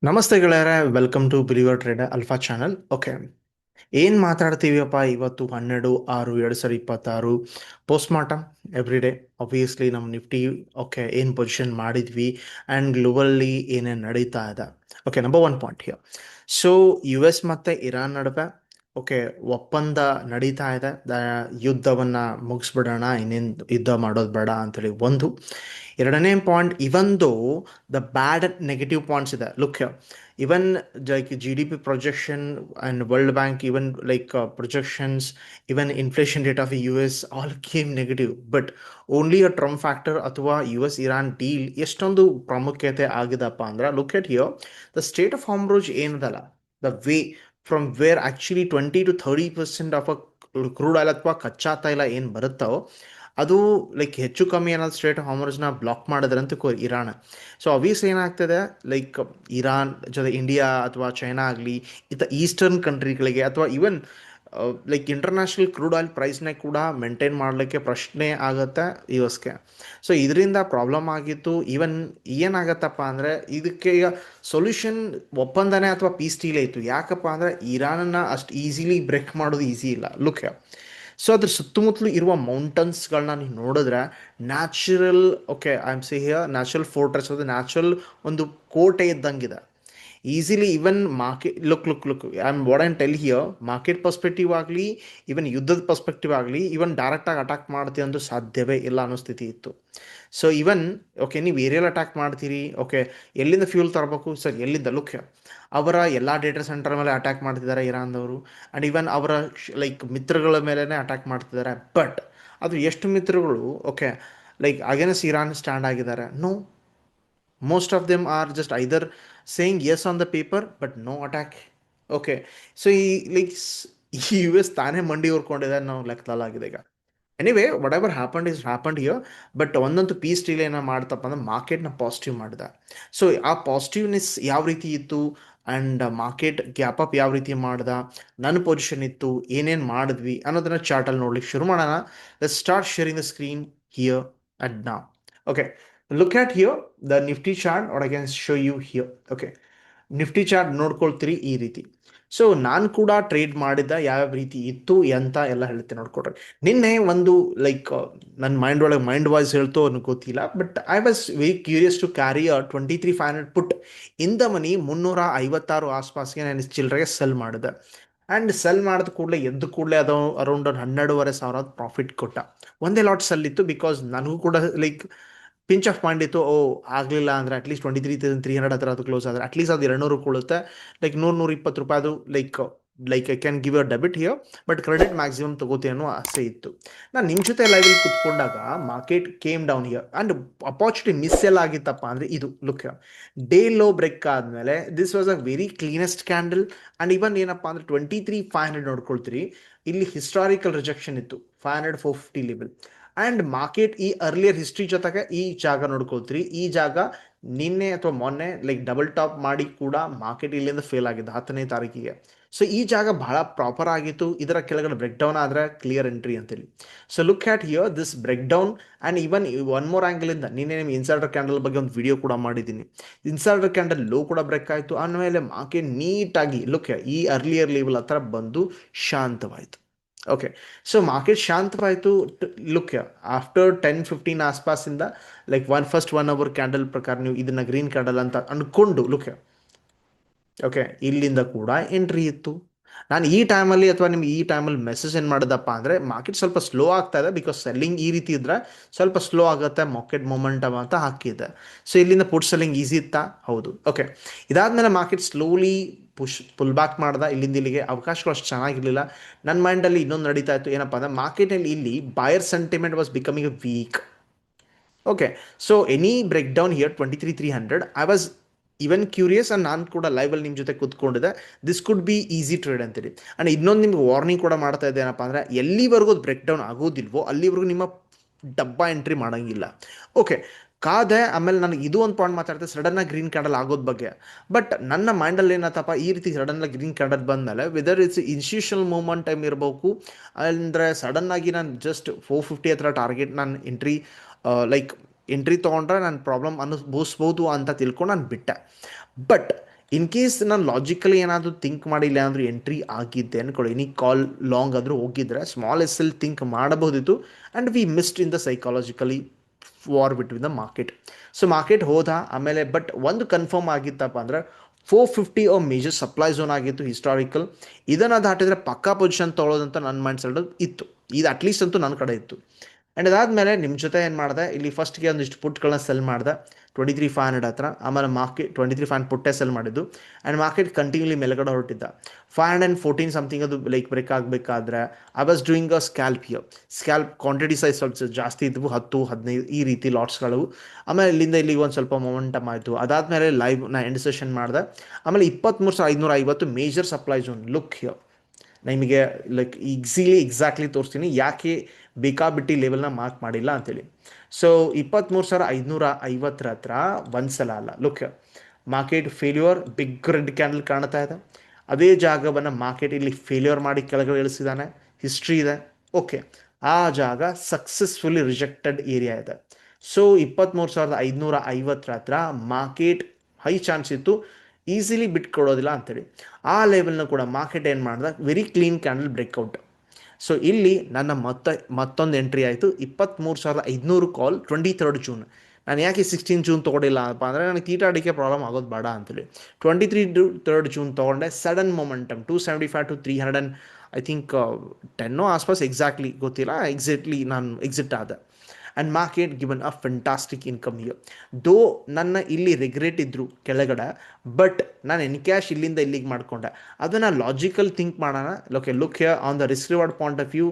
ನಮಸ್ತೆ ಗೆಳೆಯರೆ, welcome to believer trader alpha channel. Okay, ಏನು ಮಾತಾಡ್ತೀವಿಯಪ್ಪ ಇವತ್ತು? 12/6/2026 post mortem every day. Obviously ನಮ್ಮ ನಿಫ್ಟಿ ಓಕೆ ಏನು ಪೊಸಿಷನ್ ಮಾಡಿದ್ವಿ ಆ್ಯಂಡ್ ಗ್ಲೋಬಲ್ಲಿ ಏನೇನು ನಡೀತಾ ಇದೆ. Okay, number one point here. So U S ಮತ್ತು ಇರಾನ್ ನಡುವೆ ಓಕೆ ಒಪ್ಪಂದ ನಡೀತಾ ಇದೆ. ಯುದ್ಧವನ್ನು ಮುಗಿಸ್ಬಿಡೋಣ, ಇನ್ನೇನು ಯುದ್ಧ ಮಾಡೋದು ಬೇಡ ಅಂತೇಳಿ ಒಂದು. ಎರಡನೇ ಪಾಯಿಂಟ್, ಇವೊಂದು ದ ಬ್ಯಾಡ್ ನೆಗೆಟಿವ್ ಪಾಯಿಂಟ್ಸ್ ಇದೆ. Look, even like GDP projection and World Bank even like projections, even inflation data of US all came negative. But only a Trump factor ಅಥವಾ US Iran deal ಎಷ್ಟೊಂದು ಪ್ರಾಮುಖ್ಯತೆ ಆಗಿದಪ್ಪ ಅಂದ್ರೆ, look at here, the state of Hormuz ಏನದಲ್ಲ, the way from where actually 20 to 30% of a crude oil ಅಥವಾ ಕಚ್ಚಾ ತೈಲ ಏನು ಬರುತ್ತೋ ಅದು ಲೈಕ್ ಹೆಚ್ಚು ಕಮ್ಮಿ ಏನಾದ್ರು ಸ್ಟ್ರೇಟ್ ಹಾರ್ಮೋನ್ಸ್ನ ಬ್ಲಾಕ್ ಮಾಡಿದ್ರೆ ಅಂತ ಇರಾನ್. ಸೊ ಅಬ್ವಿಯಸ್ಲಿ ಏನಾಗ್ತದೆ, ಲೈಕ್ ಇರಾನ್ ಜೊತೆ ಇಂಡಿಯಾ ಅಥವಾ ಚೈನಾ ಆಗಲಿ ಈಸ್ಟರ್ನ್ ಕಂಟ್ರಿಗಳಿಗೆ ಅಥವಾ even like international crude oil ಪ್ರೈಸ್ನ ಕೂಡ ಮೇಂಟೈನ್ ಮಾಡಲಿಕ್ಕೆ ಪ್ರಶ್ನೆ ಆಗುತ್ತೆ ಯು ಎಸ್ಗೆ. ಸೊ ಇದರಿಂದ ಪ್ರಾಬ್ಲಮ್ ಆಗಿತ್ತು. ಈವನ್ ಏನಾಗತ್ತಪ್ಪ ಅಂದರೆ, ಇದಕ್ಕೆ ಈಗ ಸೊಲ್ಯೂಷನ್ ಒಪ್ಪಂದನೇ ಅಥವಾ ಪೀಸ್ ಡೀಲೇ ಇತ್ತು. ಯಾಕಪ್ಪ ಅಂದರೆ ಇರಾನನ್ನು ಅಷ್ಟು ಈಸಿಲಿ ಬ್ರೇಕ್ ಮಾಡೋದು ಈಸಿ ಇಲ್ಲ. ಲುಕ್, ಸೊ ಅದ್ರ ಸುತ್ತಮುತ್ತಲು ಇರುವ ಮೌಂಟನ್ಸ್ಗಳನ್ನ ನೀವು ನೋಡಿದ್ರೆ natural, okay I am say here natural fortress, ಅದು ನ್ಯಾಚುರಲ್ ಒಂದು ಕೋಟೆ ಇದ್ದಂಗಿದೆ. Easily even market look I am what I'm tell here, market perspective ಆಗಲಿ ಇವನ್ ಯುದ್ಧದ ಪರ್ಸ್ಪೆಕ್ಟಿವ್ ಆಗಲಿ ಇವನ್ ಡೈರೆಕ್ಟಾಗಿ ಅಟ್ಯಾಕ್ ಮಾಡ್ತೀವಿ ಅಂತ ಸಾಧ್ಯವೇ ಇಲ್ಲ ಅನ್ನೋ ಸ್ಥಿತಿ ಇತ್ತು. ಸೊ ಇವನ್ ಓಕೆ ನೀವು ಏರಿಯಲ್ ಅಟ್ಯಾಕ್ ಮಾಡ್ತೀರಿ, ಓಕೆ ಎಲ್ಲಿಂದ ಫ್ಯೂಲ್ ತರಬೇಕು ಸರ್, ಎಲ್ಲಿಂದ? ಲುಕ್, ಅವರ ಎಲ್ಲ ಡೇಟಾ ಸೆಂಟರ್ ಮೇಲೆ ಅಟ್ಯಾಕ್ ಮಾಡ್ತಿದ್ದಾರೆ ಇರಾನ್ದವರು. ಆ್ಯಂಡ್ ಇವನ್ ಅವರ ಲೈಕ್ ಮಿತ್ರಗಳ ಮೇಲೇ ಅಟ್ಯಾಕ್ ಮಾಡ್ತಿದ್ದಾರೆ. ಬಟ್ ಅದು ಎಷ್ಟು ಮಿತ್ರಗಳು okay like against Iran stand ಆಗಿದ್ದಾರೆ? No, most of them are just either saying yes on the paper but no attack. Okay, so ಈ ಲೈಕ್ ಯು ಎಸ್ ತಾನೇ ಮಂಡಿ ಹೊರ್ಕೊಂಡಿದೆ ನಾವು ಲೆಕ್ಕದಲ್ಲಾಗಿದೆ ಈಗ. Anyway, what ever happened is happened here. But ಒಂದಂತೂ piece deal ಏನೋ ಮಾಡ್ತಪ್ಪ ಅಂದ್ರೆ ಮಾರ್ಕೆಟ್ನ positive ಮಾಡಿದೆ. So ಆ ಪಾಸಿಟಿವ್ನೆಸ್ ಯಾವ ರೀತಿ ಇತ್ತು ಆ್ಯಂಡ್ ಮಾರ್ಕೆಟ್ ಗ್ಯಾಪ್ ಅಪ್ ಯಾವ ರೀತಿ ಮಾಡ್ದ, ನನ್ನ ಪೊಸಿಷನ್ ಇತ್ತು, ಏನೇನು ಮಾಡಿದ್ವಿ ಅನ್ನೋದನ್ನ ಚಾರ್ಟಲ್ಲಿ ನೋಡ್ಲಿಕ್ಕೆ ಶುರು ಮಾಡೋಣ. Let's start sharing the screen here and now. Okay, look at here the nifty chart, or I can show you here. Okay, Nifty chart ನೋಡ್ಕೊಳ್ತೀರಿ ಈ ರೀತಿ. ಸೊ ನಾನು ಕೂಡ ಟ್ರೇಡ್ ಮಾಡಿದ್ದ ಯಾವ್ಯಾವ ರೀತಿ ಇತ್ತು ಅಂತ ಎಲ್ಲ ಹೇಳ್ತೇನೆ ನೋಡ್ಕೊಡ್ರಿ. ನಿನ್ನೆ ಒಂದು ಲೈಕ್ ನನ್ನ ಮೈಂಡ್ ಒಳಗೆ ಮೈಂಡ್ ವಾಯ್ಸ್ ಹೇಳ್ತೋ ಅನ್ನೋ ಗೊತ್ತಿಲ್ಲ, but I was very curious to carry 23,500 put in the money 356 ಆಸ್ಪಾಸ್ಗೆ ನಾನು ಚಿಲ್ಲರೆಗೆ ಸೆಲ್ ಮಾಡಿದೆ. ಆ್ಯಂಡ್ ಸೆಲ್ ಮಾಡಿದ ಕೂಡಲೇ ಎದ್ದು ಕೂಡಲೇ ಅದು ಅರೌಂಡ್ ಒಂದು 12,500 ಪ್ರಾಫಿಟ್ ಕೊಟ್ಟ. ಒಂದೇ ಲಾಟ್ ಸೆಲ್ ಇತ್ತು, ಬಿಕಾಸ್ ನನಗೂ ಕೂಡ ಲೈಕ್ ಪಿಂಚ್ ಆಫ್ ಪಾಯಿಂಟ್ ಇತ್ತು. ಆಗಲಿಲ್ಲ ಅಂದರೆ ಅಟ್ಲೀಸ್ಟ್ 23,300 ಹತ್ರ ಅದು ಕ್ಲೋಸ್ ಆದರೆ ಅಟ್ಲೀಸ್ಟ್ ಅದು 200 ಕೊಡುತ್ತೆ. ಲೈಕ್ 100-120 ರೂಪಾಯಿ ಅದು like I can give a debit here, but credit maximum ತಗೋತೀನಿ ಅನ್ನೋ ಆಸೆ ಇತ್ತು. ನಾನು ನಿಮ್ಮ ಜೊತೆ ಲೈವಲ್ಲಿ ಕುತ್ಕೊಂಡಾಗ market came down here and opportunity miss ಎಲ್ಲ ಆಗಿತ್ತಪ್ಪ ಅಂದರೆ ಇದು. ಲುಕ್, ಡೇ ಲೋ ಬ್ರೇಕ್ ಆದಮೇಲೆ this was a very cleanest candle. And even ಏನಪ್ಪ ಅಂದರೆ 23,500 ನೋಡ್ಕೊಳ್ತೀರಿ, ಇಲ್ಲಿ ಹಿಸ್ಟಾರಿಕಲ್ ರಿಜೆಕ್ಷನ್ ಇತ್ತು 500-450 ಲೆವೆಲ್. ಆ್ಯಂಡ್ ಮಾರ್ಕೆಟ್ ಈ ಅರ್ಲಿಯರ್ ಹಿಸ್ಟ್ರಿ ಜೊತೆಗೆ ಈ ಜಾಗ ನೋಡ್ಕೊಳ್ತೀರಿ, ಈ ಜಾಗ ನಿನ್ನೆ ಅಥವಾ ಮೊನ್ನೆ ಲೈಕ್ ಡಬಲ್ ಟಾಪ್ ಮಾಡಿ ಕೂಡ ಮಾರ್ಕೆಟ್ ಇಲ್ಲಿಂದ ಫೇಲ್ ಆಗಿದ್ದು 10ನೇ ತಾರೀಕಿಗೆ. ಸೊ ಈ ಜಾಗ ಬಹಳ ಪ್ರಾಪರ್ ಆಗಿತ್ತು. ಇದರ ಕೆಳಗಡೆ ಬ್ರೇಕ್ ಡೌನ್ ಆದರೆ ಕ್ಲಿಯರ್ ಎಂಟ್ರಿ ಅಂತೇಳಿ. So look at here this break down. And even one more ಆ್ಯಂಗಲಿಂದ ನಿನ್ನೆ ನಿಮ್ಗೆ ಇನ್ಸೈಡರ್ ಕ್ಯಾಂಡಲ್ ಬಗ್ಗೆ ಒಂದು ವಿಡಿಯೋ ಕೂಡ ಮಾಡಿದ್ದೀನಿ. ಇನ್ಸೈಡರ್ ಕ್ಯಾಂಡಲ್ ಲೋ ಕೂಡ ಬ್ರೇಕ್ ಆಯಿತು. ಆಮೇಲೆ ಮಾರ್ಕೆಟ್ ನೀಟಾಗಿ ಲುಕ್ ಈ ಅರ್ಲಿಯರ್ ಲೆವೆಲ್ ಹತ್ರ ಬಂದು ಶಾಂತವಾಯಿತು. ಓಕೆ, ಸೊ ಮಾರ್ಕೆಟ್ ಶಾಂತವಾಯಿತು. ಲುಕ್, ಆಫ್ಟರ್ 10-15 ಆಸ್ಪಾಸಿಂದ ಲೈಕ್ ಫಸ್ಟ್ 1 ಅವರ್ ಕ್ಯಾಂಡಲ್ ಪ್ರಕಾರ ನೀವು ಇದನ್ನ ಗ್ರೀನ್ ಕ್ಯಾಂಡಲ್ ಅಂತ ಅಂದ್ಕೊಂಡು ಲುಕ್, ಓಕೆ ಇಲ್ಲಿಂದ ಕೂಡ ಎಂಟ್ರಿ ಇತ್ತು. ನಾನು ಈ ಟೈಮಲ್ಲಿ ಅಥವಾ ನಿಮ್ಗೆ ಈ ಟೈಮಲ್ಲಿ ಮೆಸೇಜ್ ಏನು ಮಾಡೋದಪ್ಪ ಅಂದರೆ, ಮಾರ್ಕೆಟ್ ಸ್ವಲ್ಪ ಸ್ಲೋ ಆಗ್ತಾ ಇದೆ, ಬಿಕಾಸ್ ಸೆಲ್ಲಿಂಗ್ ಈ ರೀತಿ ಇದ್ದರೆ ಸ್ವಲ್ಪ ಸ್ಲೋ ಆಗುತ್ತೆ ಮಾರ್ಕೆಟ್ ಮೊಮೆಂಟಮ್ ಅಂತ ಹಾಕಿದ್ದೆ. ಸೊ ಇಲ್ಲಿಂದ ಪುಟ್ ಸೆಲ್ಲಿಂಗ್ ಈಸಿ ಇತ್ತಾ? ಹೌದು. ಓಕೆ, ಇದಾದಮೇಲೆ ಮಾರ್ಕೆಟ್ ಸ್ಲೋಲಿ ಪುಲ್ ಬ್ಯಾಕ್ ಮಾಡ್ದ. ಇಲ್ಲಿಂದ ಇಲ್ಲಿಗೆ ಅವಕಾಶಗಳು ಅಷ್ಟು ಚೆನ್ನಾಗಿರಲಿಲ್ಲ. ನನ್ನ ಮೈಂಡಲ್ಲಿ ಇನ್ನೊಂದು ನಡೀತಾ ಇತ್ತು, ಏನಪ್ಪ ಅಂದರೆ ಮಾರ್ಕೆಟಲ್ಲಿ ಇಲ್ಲಿ buyer sentiment was becoming a weak. Okay, so any break down here 23,300 I was even curious. And ನಾನು ಕೂಡ ಲೈವಲ್ಲಿ ನಿಮ್ಮ ಜೊತೆ ಕೂತ್ಕೊಂಡಿದ್ದೆ, this could be easy trade ಅಂತೇಳಿ. ಆ್ಯಂಡ್ ಇನ್ನೊಂದು ನಿಮ್ಗೆ ವಾರ್ನಿಂಗ್ ಕೂಡ ಮಾಡ್ತಾ ಇದ್ದೆ, ಏನಪ್ಪ ಅಂದರೆ ಎಲ್ಲಿವರೆಗೂ ಅದು ಬ್ರೇಕ್ ಡೌನ್ ಆಗೋದಿಲ್ವೋ ಅಲ್ಲಿವರೆಗೂ ನಿಮ್ಮ ಡಬ್ಬ ಎಂಟ್ರಿ ಮಾಡೋಂಗಿಲ್ಲ. ಓಕೆ, ಕಾದೆ. ಆಮೇಲೆ ನನಗೆ ಇದು ಒಂದು ಪಾಯಿಂಟ್ ಮಾತಾಡ್ತಾರೆ, ಸಡನ್ನಾಗಿ ಗ್ರೀನ್ ಕ್ಯಾಂಡಲ್ ಆಗೋದ್ ಬಗ್ಗೆ. ಬಟ್ ನನ್ನ ಮೈಂಡಲ್ಲಿ ಏನತ್ತಪ್ಪ, ಈ ರೀತಿ ಸಡನ್ನಾಗಿ ಗ್ರೀನ್ ಕ್ಯಾಂಡಲ್ ಬಂದಮೇಲೆ whether it's institutional movement time ಇರಬೇಕು ಅಂದರೆ ಸಡನ್ನಾಗಿ ನಾನು ಜಸ್ಟ್ 450 ಹತ್ರ ಟಾರ್ಗೆಟ್ ನಾನು ಎಂಟ್ರಿ ತೊಗೊಂಡ್ರೆ ನಾನು ಪ್ರಾಬ್ಲಮ್ ಅನುಭವಿಸ್ಬೋದು ಅಂತ ತಿಳ್ಕೊಂಡು ನಾನು ಬಿಟ್ಟೆ. ಬಟ್ ಇನ್ ಕೇಸ್ ನಾನು ಲಾಜಿಕಲಿ ಏನಾದರೂ ಥಿಂಕ್ ಮಾಡಿ ಇಲ್ಲ ಏನಾದರೂ ಎಂಟ್ರಿ ಆಗಿದ್ದೆ ಅನ್ಕೊಳ್ಳಿ, ಎನಿ ಕಾಲ್ ಲಾಂಗ್ ಆದರೂ ಹೋಗಿದ್ರೆ ಸ್ಮಾಲ್ ಎಸ್ ಎಲ್ ಥಿಂಕ್ ಮಾಡಬಹುದಿತ್ತು. And we missed in the psychologically war between the market. So market ಹೋದ ಆಮೇಲೆ, ಬಟ್ ಒಂದು ಕನ್ಫರ್ಮ್ ಆಗಿತ್ತಪ್ಪ ಅಂದರೆ 450 ಮೇಜರ್ ಸಪ್ಲೈ ಝೋನ್ ಆಗಿತ್ತು ಹಿಸ್ಟಾರಿಕಲ್. ಇದನ್ನು ದಾಟಿದ್ರೆ ಪಕ್ಕಾ ಪೊಸಿಷನ್ ತೊಗೊಳ್ಳೋದಂತ ನನ್ನ ಮೈಂಡ್ ಸೆಟ್ ಇತ್ತು. ಇದು ಅಟ್ಲೀಸ್ಟ್ ಅಂತೂ ನನ್ನ ಕಡೆ ಇತ್ತು. ಆ್ಯಂಡ್ ಅದಾದಮೇಲೆ ನಿಮ್ಮ ಜೊತೆ ಏನು ಮಾಡಿದೆ, ಇಲ್ಲಿ ಫಸ್ಟ್ಗೆ ಒಂದಿಷ್ಟು ಪುಟ್ಗಳನ್ನ ಸೆಲ್ ಮಾಡಿದೆ 23,500 ಹತ್ರ. ಆಮೇಲೆ ಮಾರ್ಕೆಟ್ 23,500 ಪುಟ್ಟೆ ಸೆಲ್ ಮಾಡಿದ್ದು. ಆ್ಯಂಡ್ ಮಾರ್ಕೆಟ್ ಕಂಟಿನ್ಯೂಲಿ ಮೇಲ್ಗಡೆ ಹೊರಟಿದ್ದ 514 ಸಮಥಿಂಗ್ ಅದು ಲೈಕ್ ಬ್ರೇಕ್ ಆಗಬೇಕಾದ್ರೆ I was doing a scalp here. Scalp quantity size ಸ್ವಲ್ಪ ಜಾಸ್ತಿ ಇದ್ವು, 10 15 ಈ ರೀತಿ ಲಾಟ್ಸ್ಗಳು. ಆಮೇಲೆ ಇಲ್ಲಿಂದ ಇಲ್ಲಿಗೆ ಒಂದು ಸ್ವಲ್ಪ ಮೊಮೆಂಟಮ್ ಆಯಿತು. ಅದಾದಮೇಲೆ ಲೈವ್ ನಾ ಎಂಡ್ ಸೆಷನ್ ಮಾಡಿದೆ. ಆಮೇಲೆ 23,550 major supply zone. Look here, ನಿಮಗೆ ಲೈಕ್ ಎಕ್ಸಾಕ್ಟ್ಲಿ ತೋರಿಸ್ತೀನಿ ಯಾಕೆ ಬೇಕಾಬಿಟ್ಟಿ ಲೆವೆಲ್ನ ಮಾರ್ಕ್ ಮಾಡಿಲ್ಲ ಅಂತೇಳಿ. ಸೊ 23,550 ಹತ್ರ ಒಂದು ಸಲ ಅಲ್ಲ, look market failure, big red candle ಕಾಣ್ತಾ ಇದೆ. ಅದೇ ಜಾಗವನ್ನು ಮಾರ್ಕೆಟ್ ಇಲ್ಲಿ ಫೇಲ್ಯೂರ್ ಮಾಡಿ ಕೆಳಗಡೆ ಇಳಿಸಿದ್ದಾನೆ, ಹಿಸ್ಟ್ರಿ ಇದೆ. ಓಕೆ, ಆ ಜಾಗ ಸಕ್ಸಸ್ಫುಲಿ ರಿಜೆಕ್ಟೆಡ್ ಏರಿಯಾ ಇದೆ. ಸೊ 23,550 ಹತ್ರ ಮಾರ್ಕೆಟ್ ಹೈ ಚಾನ್ಸ್ ಇತ್ತು ಈಸಿಲಿ ಬಿಟ್ಕೊಡೋದಿಲ್ಲ ಅಂತೇಳಿ. ಆ ಲೆವೆಲ್ನ ಕೂಡ ಮಾರ್ಕೆಟ್ ಏನು ಮಾಡಿದ, very clean candle breakout. So ಇಲ್ಲಿ ನನ್ನ ಮತ್ತೊಂದು ಎಂಟ್ರಿ ಆಯಿತು 23,500 ಕಾಲ್ 23 ಜೂನ್. ನಾನು ಯಾಕೆ 16 ಜೂನ್ ತೊಗೊಂಡಿಲ್ಲ ಅಪ್ಪ ಅಂದರೆ ನನಗೆ ತೀಟಾಡಿಕೆ ಪ್ರಾಬ್ಲಮ್ ಆಗೋದು ಬೇಡ ಅಂತೇಳಿ 23 ಜೂನ್ ತೊಗೊಂಡೆ. Sudden momentum 275 to 300 I think 10 ಆಸ್ಪಾಸ್, ಎಕ್ಸಾಕ್ಟ್ಲಿ ಗೊತ್ತಿಲ್ಲ, ಎಕ್ಸಾಕ್ಟ್ಲಿ ನಾನು ಎಕ್ಸಿಟ್ ಆದೆ. And market given a fantastic income here. Though ನನ್ನ ಇಲ್ಲಿ ರಿಗ್ರೆಟ್ ಇದ್ದರು ಕೆಳಗಡೆ, ಬಟ್ ನಾನು ಕ್ಯಾಶ್ ಇಲ್ಲಿಂದ ಇಲ್ಲಿಗೆ ಮಾಡಿಕೊಂಡೆ. ಅದನ್ನು ಲಾಜಿಕಲ್ ಥಿಂಕ್ ಮಾಡೋಣ. Look here on the risk reward point of view,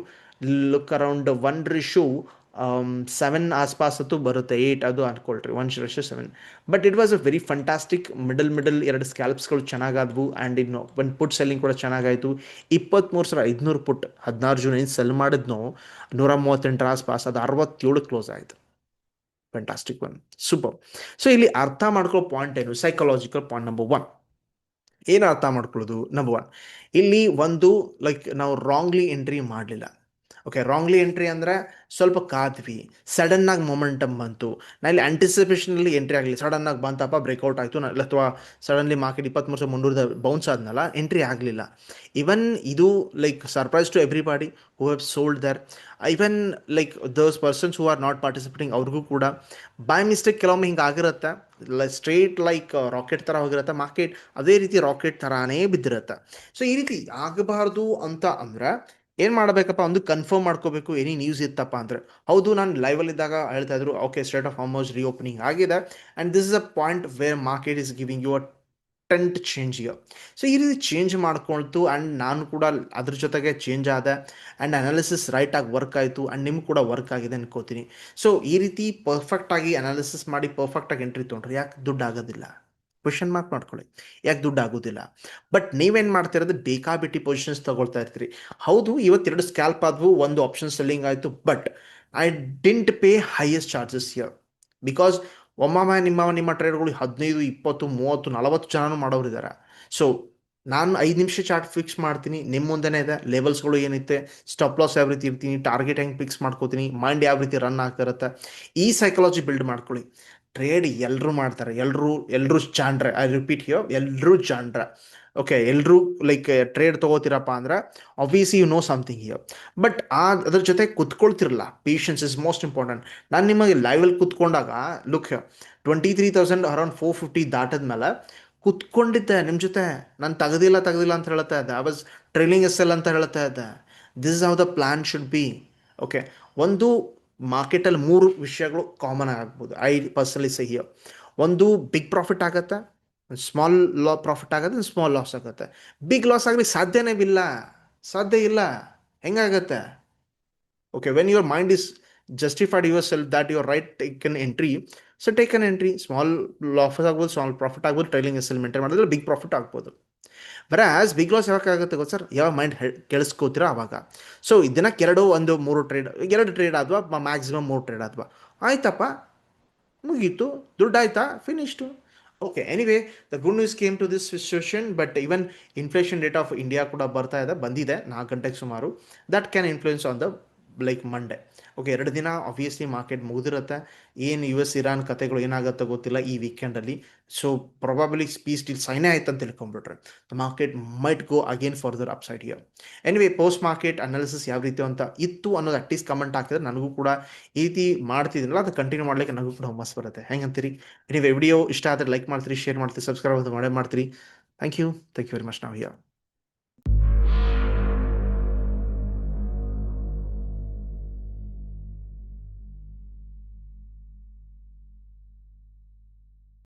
look around 1:7 ಆಸ್ಪಾಸ್ ಅಂತೂ ಬರುತ್ತೆ, 8 ಅದು ಅನ್ಕೊಳ್ರಿ, 1:7. But it was a very fantastic middle ಎರಡು ಸ್ಕ್ಯಾಲ್ಪ್ಸ್ಗಳು ಚೆನ್ನಾಗಾದವು. ಆ್ಯಂಡ್ ಇನ್ನು ಒಂದು ಪುಟ್ ಸೆಲ್ಲಿಂಗ್ ಕೂಡ ಚೆನ್ನಾಗಾಯಿತು. 23,500 ಪುಟ್ 16 ಜೂನ್ ಏನು ಸೆಲ್ ಮಾಡಿದ್ನೋ 138 ಆಸ್ಪಾಸ್, ಅದು 67 ಕ್ಲೋಸ್ ಆಯಿತು. Fantastic one, super. ಸೊ ಇಲ್ಲಿ ಅರ್ಥ ಮಾಡ್ಕೊಳ್ಳೋ ಪಾಯಿಂಟ್ ಏನು, ಸೈಕಾಲಜಿಕಲ್ ಪಾಯಿಂಟ್ ನಂಬರ್ 1 ಏನು ಅರ್ಥ ಮಾಡ್ಕೊಳ್ಳೋದು. ನಂಬರ್ 1, ಇಲ್ಲಿ ಒಂದು ಲೈಕ್ ನಾವು ರಾಂಗ್ಲಿ ಎಂಟ್ರಿ ಮಾಡಲಿಲ್ಲ. ಓಕೆ, ರಾಂಗ್ಲಿ ಎಂಟ್ರಿ ಅಂದರೆ ಸ್ವಲ್ಪ ಕಾದ್ವಿ, ಸಡನ್ನಾಗಿ ಮೊಮೆಂಟಮ್ ಬಂತು. ನಾ ಇಲ್ಲಿ ಆಂಟಿಸಿಪೇಷನಲ್ಲಿ ಎಂಟ್ರಿ ಆಗಲಿ, ಸಡನ್ನಾಗಿ ಬಂತಪ್ಪ ಬ್ರೇಕ್ಔಟ್ ಆಯಿತು, ಅಥವಾ ಸಡನ್ಲಿ ಮಾರ್ಕೆಟ್ 23,300 ಬೌನ್ಸ್ ಆದ್ನಲ್ಲ, ಎಂಟ್ರಿ ಆಗಲಿಲ್ಲ. ಇವನ್ ಇದು like surprise to everybody who have sold there. Even like those persons who are not participating ಅವ್ರಿಗೂ ಕೂಡ ಬೈ ಮಿಸ್ಟೇಕ್ ಕೆಲವೊಮ್ಮೆ ಹಿಂಗೆ ಆಗಿರುತ್ತೆ. ಸ್ಟ್ರೇಟ್ ಲೈಕ್ ರಾಕೆಟ್ ಥರ ಹೋಗಿರುತ್ತೆ ಮಾರ್ಕೆಟ್, ಅದೇ ರೀತಿ ರಾಕೆಟ್ ಥರಾನೇ ಬಿದ್ದಿರುತ್ತೆ. ಸೊ ಈ ರೀತಿ ಆಗಬಾರ್ದು ಅಂತ ಅಂದರೆ ಏನು ಮಾಡಬೇಕಪ್ಪ, ಒಂದು ಕನ್ಫರ್ಮ್ ಮಾಡ್ಕೋಬೇಕು. ಎನಿ ನ್ಯೂಸ್ ಇತ್ತಪ್ಪ ಅಂದರೆ, ಹೌದು ನಾನು ಲೈವಲ್ಲಿದ್ದಾಗ ಹೇಳ್ತಾ ಇದ್ರು okay state of Hormuz reopening ಆಗಿದೆ and this is a point where market is giving you a trend change here. So ಈ ರೀತಿ ಚೇಂಜ್ ಮಾಡ್ಕೊಳ್ತು. ಆ್ಯಂಡ್ ನಾನು ಕೂಡ ಅದ್ರ ಜೊತೆಗೆ ಚೇಂಜ್ ಆದೆ. ಆ್ಯಂಡ್ ಅನಾಲಿಸಿಸ್ ರೈಟಾಗಿ ವರ್ಕ್ ಆಯಿತು. ಆ್ಯಂಡ್ ನಿಮ್ಗೆ ಕೂಡ ವರ್ಕ್ ಆಗಿದೆ ಅನ್ಕೋತೀನಿ. ಸೊ ಈ ರೀತಿ ಪರ್ಫೆಕ್ಟಾಗಿ ಅನಾಲಿಸಿಸ್ ಮಾಡಿ ಪರ್ಫೆಕ್ಟಾಗಿ ಎಂಟ್ರಿ ತೊಗೊಂಡ್ರೆ ಯಾಕೆ ದುಡ್ಡು ಆಗೋದಿಲ್ಲ? ಕ್ವೆಶನ್ ಮಾರ್ಕ್ ಮಾಡ್ಕೊಳ್ಳಿ, ಯಾಕೆ ದುಡ್ಡು ಆಗೋದಿಲ್ಲ? ಬಟ್ ನೀವೇನು ಮಾಡ್ತಿರೋದು, ಬೇಕಾಬಿಟ್ಟಿ ಪೊಸಿಷನ್ಸ್ ತೊಗೊಳ್ತಾ ಇರ್ತೀರಿ. ಹೌದು, ಇವತ್ತೆರಡು ಸ್ಕ್ಯಾಲ್ಪ್ ಆದವು, ಒಂದು ಆಪ್ಷನ್ ಸೆಲ್ಲಿಂಗ್ ಆಯಿತು, but I didn't pay highest charges here. Because ಒಮ್ಮೊಮ್ಮೆ ನಿಮ್ಮ ಟ್ರೇಡ್ಗಳು 15, 20, 30, 40 ಜನನೂ ಮಾಡೋರಿದ್ದಾರೆ. ಸೊ ನಾನು 5 ನಿಮಿಷ ಚಾರ್ಟ್ ಫಿಕ್ಸ್ ಮಾಡ್ತೀನಿ, ನಿಮ್ಮ ಮುಂದೆನೇ ಇದೆ. ಲೆವೆಲ್ಸ್ಗಳು ಏನಿತ್ತೆ, ಸ್ಟಾಪ್ ಲಾಸ್ ಯಾವ ರೀತಿ ಇರ್ತೀನಿ, ಟಾರ್ಗೆಟ್ ಹೆಂಗೆ ಫಿಕ್ಸ್ ಮಾಡ್ಕೋತೀನಿ, ಮೈಂಡ್ ಯಾವ ರೀತಿ ರನ್ ಆಗ್ತಿರುತ್ತೆ, ಈ ಸೈಕಾಲಜಿ ಬಿಲ್ಡ್ ಮಾಡ್ಕೊಳ್ಳಿ. ಟ್ರೇಡ್ ಎಲ್ಲರೂ ಮಾಡ್ತಾರೆ, ಎಲ್ಲರೂ ಜಾಣ್ರೆ. ಐ ರಿಪೀಟ್ ಹಿಯರ್, ಎಲ್ಲರೂ ಜಾಣ್ರೆ. ಓಕೆ, ಎಲ್ಲರೂ ಲೈಕ್ ಟ್ರೇಡ್ ತೊಗೋತೀರಪ್ಪ ಅಂದ್ರೆ obviously you know something here. But ಅದ್ರ ಜೊತೆ ಕುತ್ಕೊಳ್ತಿರಲ್ಲ. Patience is most important. ನಾನು ನಿಮಗೆ ಲೈವಲ್ಲಿ ಕುತ್ಕೊಂಡಾಗ ಲುಕ್ 23,000 ಅರೌಂಡ್ 450 ದಾಟದ್ಮೇಲೆ ಕುತ್ಕೊಂಡಿದ್ದೆ ನಿಮ್ಮ ಜೊತೆ. ನಾನು ತೆಗ್ದಿಲ್ಲ ಅಂತ ಹೇಳ್ತಾ ಇದ್ದೆ. I was trailing S L ಅಂತ ಹೇಳ್ತಾ ಇದ್ದೆ. This is how the plan should be. Okay, ಒಂದು ಮಾರ್ಕೆಟಲ್ಲಿ 3 ವಿಷಯಗಳು ಕಾಮನ್ ಆಗ್ಬೋದು. I personally say here. ಒಂದು ಬಿಗ್ ಪ್ರಾಫಿಟ್ ಆಗುತ್ತೆ, ಸ್ಮಾಲ್ ಪ್ರಾಫಿಟ್ ಆಗುತ್ತೆ, ಸ್ಮಾಲ್ ಲಾಸ್ ಆಗುತ್ತೆ. ಬಿಗ್ ಲಾಸ್ ಆಗಲಿ ಸಾಧ್ಯನೇ ಇಲ್ಲ, ಸಾಧ್ಯ ಇಲ್ಲ. ಹೆಂಗಾಗತ್ತೆ? Okay, when your mind is justified yourself that your right take an entry, so take an entry. Small loss ಆಗ್ಬೋದು, ಸ್ಮಾಲ್ ಪ್ರಾಫಿಟ್ ಆಗ್ಬೋದು. ಟ್ರೈಲಿಂಗ್ ಎಸ್ ಎಲ್ ಮೇಂಟೈನ್ ಮಾಡಿದ್ರೆ ಬಿಗ್ ಪ್ರಾಫಿಟ್ ಆಗ್ಬೋದು. ಆಸ್ ಬಿಗ್ ಲಾಸ್ ಯಾವಾಗ ಆಗುತ್ತೆ ಗೊತ್ತು sir? ಯಾವ mind ಕೇಳಿಸ್ಕೋತೀರೋ ಆವಾಗ. So ದಿನಕ್ಕೆ 2-3 ಟ್ರೇಡ್, 2 ಟ್ರೇಡ್ ಆದ್ವಾ, ಮ್ಯಾಕ್ಸಿಮಮ್ 3 ಟ್ರೇಡ್ ಆದ್ವಾ, ಆಯ್ತಪ್ಪ, ಮುಗೀತು, ದುಡ್ಡು ಆಯ್ತಾ, finished. Okay, anyway the good news came to this situation. But even inflation date of India ಕೂಡ ಬಂದಿದೆ 4 ಗಂಟೆಗೆ ಸುಮಾರು. That can influence on the like Monday. Okay, 2 ದಿನ ಆಬ್ವಿಯಸ್ಲಿ ಮಾರ್ಕೆಟ್ ಮುಗಿದಿರುತ್ತೆ. ಏನು ಯು ಎಸ್ ಇರಾನ್ ಕತೆಗಳು ಏನಾಗುತ್ತೋ ಗೊತ್ತಿಲ್ಲ ಈ ವೀಕೆಂಡಲ್ಲಿ. ಸೊ ಪ್ರೊಬಾಬಲಿ ಪೀಸ್ ಡೀಲ್ ಸೈನೇ ಆಯ್ತು ಅಂತ ತಿಳ್ಕೊಂಡ್ಬಿಟ್ರೆ the market might go again further upside here. Anyway, post market analysis ಯಾವ ರೀತಿ ಅಂತ ಇತ್ತು ಅನ್ನೋದು ಅಟ್ಲೀಸ್ಟ್ ಕಮೆಂಟ್ ಹಾಕಿದ್ರೆ ನನಗೂ ಕೂಡ ಈ ರೀತಿ ಮಾಡ್ತಿದ್ದೀನಲ್ಲ ಅದು ಕಂಟಿನ್ಯೂ ಮಾಡ್ಲಿಕ್ಕೆ ನನಗೂ ಕೂಡ ಹುಮ್ಮಸ್ ಬರುತ್ತೆ. ಹೆಂಗಂತೀರಿ? ಎನಿವೇ, ವಿಡಿಯೋ ಇಷ್ಟ ಆದರೆ ಲೈಕ್ ಮಾಡ್ತೀರಿ, ಶೇರ್ ಮಾಡ್ತೀರಿ, ಸಬ್ಸ್ಕ್ರೈಬ್ ಮಾಡೇ ಮಾಡ್ತೀರಿ. Thank you very much. ನಾವು ಹಿಯರ್.